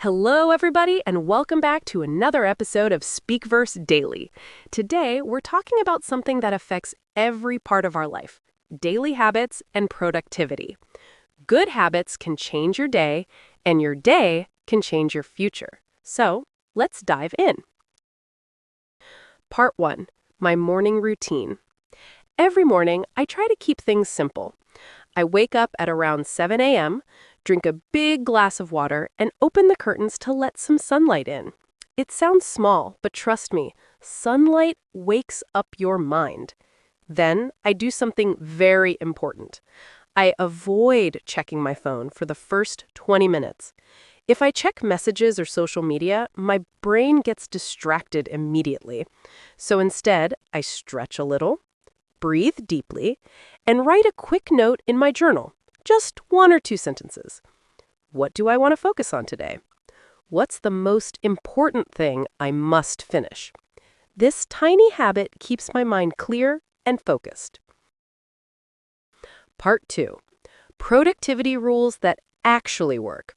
Hello, everybody, and welcome back to another episode of Speakverse Daily. Today, we're talking about something that affects every part of our life: daily habits and productivity. Good habits can change your day, and your day can change your future. So, let's dive in. Part 1. My morning routine. Every morning, I try to keep things simple. I wake up at around 7 a.m., drink a big glass of water, and open the curtains to let some sunlight in. It sounds small, but trust me, sunlight wakes up your mind. Then I do something very important. I avoid checking my phone for the first 20 minutes. If I check messages or social media, my brain gets distracted immediately. So instead, I stretch a little, breathe deeply, and write a quick note in my journal. Just 1 or 2 sentences. What do I want to focus on today? What's the most important thing I must finish? This tiny habit keeps my mind clear and focused. Part 2. Productivity rules that actually work.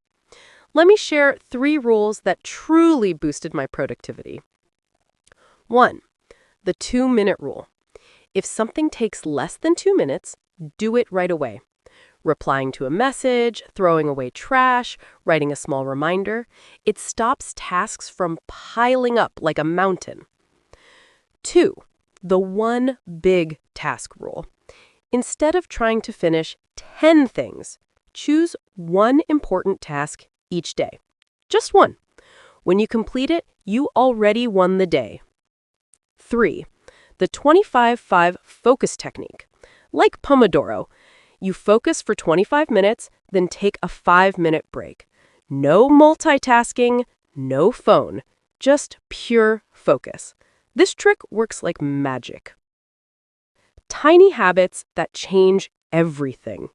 Let me share 3 rules that truly boosted my productivity. 1. The 2-minute rule. If something takes less than 2 minutes, do it right away. Replying to a message, throwing away trash, writing a small reminder, it stops tasks from piling up like a mountain. 2. The 1 big task rule. Instead of trying to finish 10 things, choose 1 important task each day. Just 1. When you complete it, you already won the day. 3. The 25-5 focus technique. Like Pomodoro, you focus for 25 minutes, then take a 5-minute break. No multitasking, no phone, just pure focus. This trick works like magic. Tiny habits that change everything.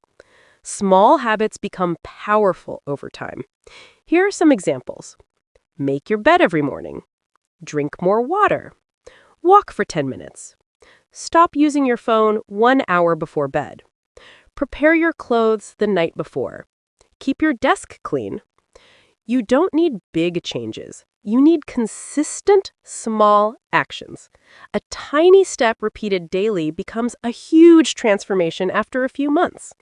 Small habits become powerful over time. Here are some examples. Make your bed every morning. Drink more water. Walk for 10 minutes. Stop using your phone 1 hour before bed. Prepare your clothes the night before. Keep your desk clean. You don't need big changes. You need consistent, small actions. A tiny step repeated daily becomes a huge transformation after a few months.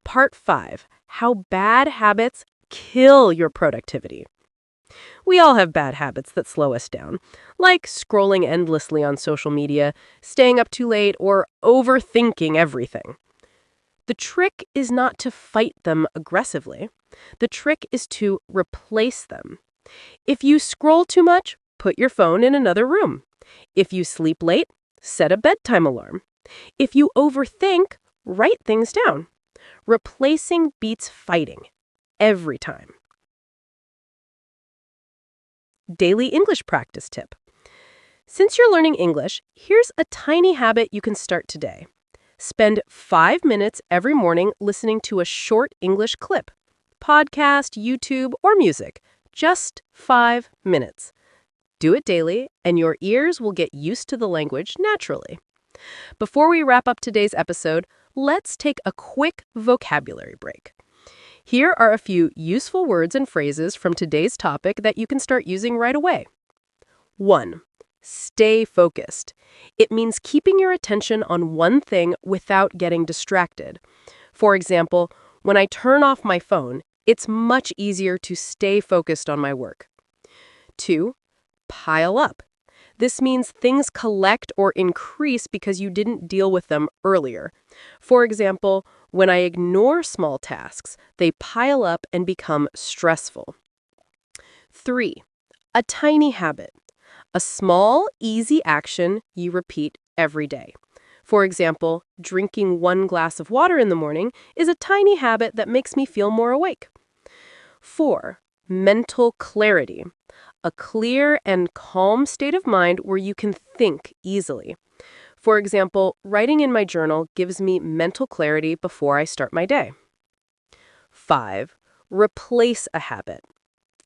Part 5. How bad habits kill your productivity. We all have bad habits that slow us down, like scrolling endlessly on social media, staying up too late, or overthinking everything. The trick is not to fight them aggressively. The trick is to replace them. If you scroll too much, put your phone in another room. If you sleep late, set a bedtime alarm. If you overthink, write things down. Replacing beats fighting. Every time. Daily English practice tip. Since you're learning English, here's a tiny habit you can start today. Spend 5 minutes every morning listening to a short English clip. Podcast, YouTube, or music. Just 5 minutes. Do it daily, and your ears will get used to the language naturally. Before we wrap up today's episode, let's take a quick vocabulary break. Here are a few useful words and phrases from today's topic that you can start using right away. 1. Stay focused. It means keeping your attention on one thing without getting distracted. For example, when I turn off my phone, it's much easier to stay focused on my work. 2. Pile up. This means things collect or increase because you didn't deal with them earlier. For example, when I ignore small tasks, they pile up and become stressful. 3. A tiny habit. A small, easy action you repeat every day. For example, drinking 1 glass of water in the morning is a tiny habit that makes me feel more awake. 4. Mental clarity. A clear and calm state of mind where you can think easily. For example, writing in my journal gives me mental clarity before I start my day. 5. Replace a habit.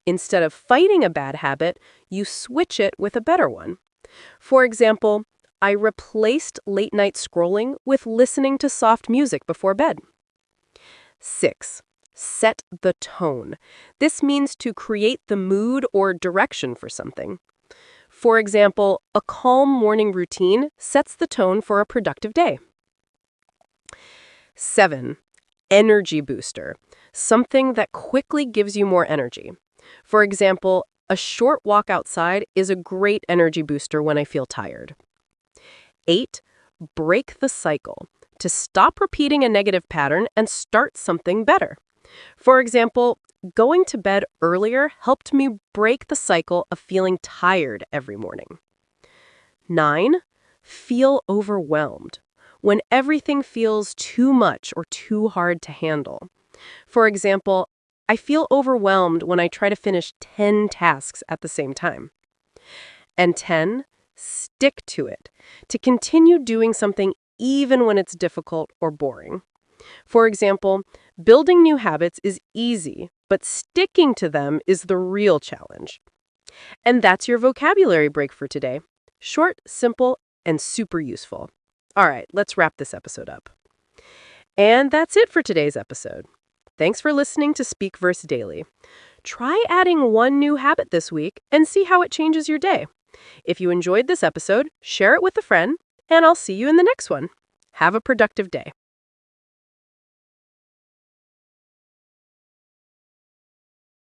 Instead of fighting a bad habit, you switch it with a better one. For example, I replaced late-night scrolling with listening to soft music before bed. 6. Set the tone. This means to create the mood or direction for something. For example, a calm morning routine sets the tone for a productive day. 7. Energy booster. Something that quickly gives you more energy. For example, a short walk outside is a great energy booster when I feel tired. 8. Break the cycle. To stop repeating a negative pattern and start something better. For example, going to bed earlier helped me break the cycle of feeling tired every morning. 9. Feel overwhelmed. When everything feels too much or too hard to handle. For example, I feel overwhelmed when I try to finish 10 tasks at the same time. And 10. Stick to it. To continue doing something even when it's difficult or boring. For example, building new habits is easy, but sticking to them is the real challenge. And that's your vocabulary break for today. Short, simple, and super useful. All right, let's wrap this episode up. And that's it for today's episode. Thanks for listening to Speakverse Daily. Try adding one new habit this week and see how it changes your day. If you enjoyed this episode, share it with a friend, and I'll see you in the next one. Have a productive day.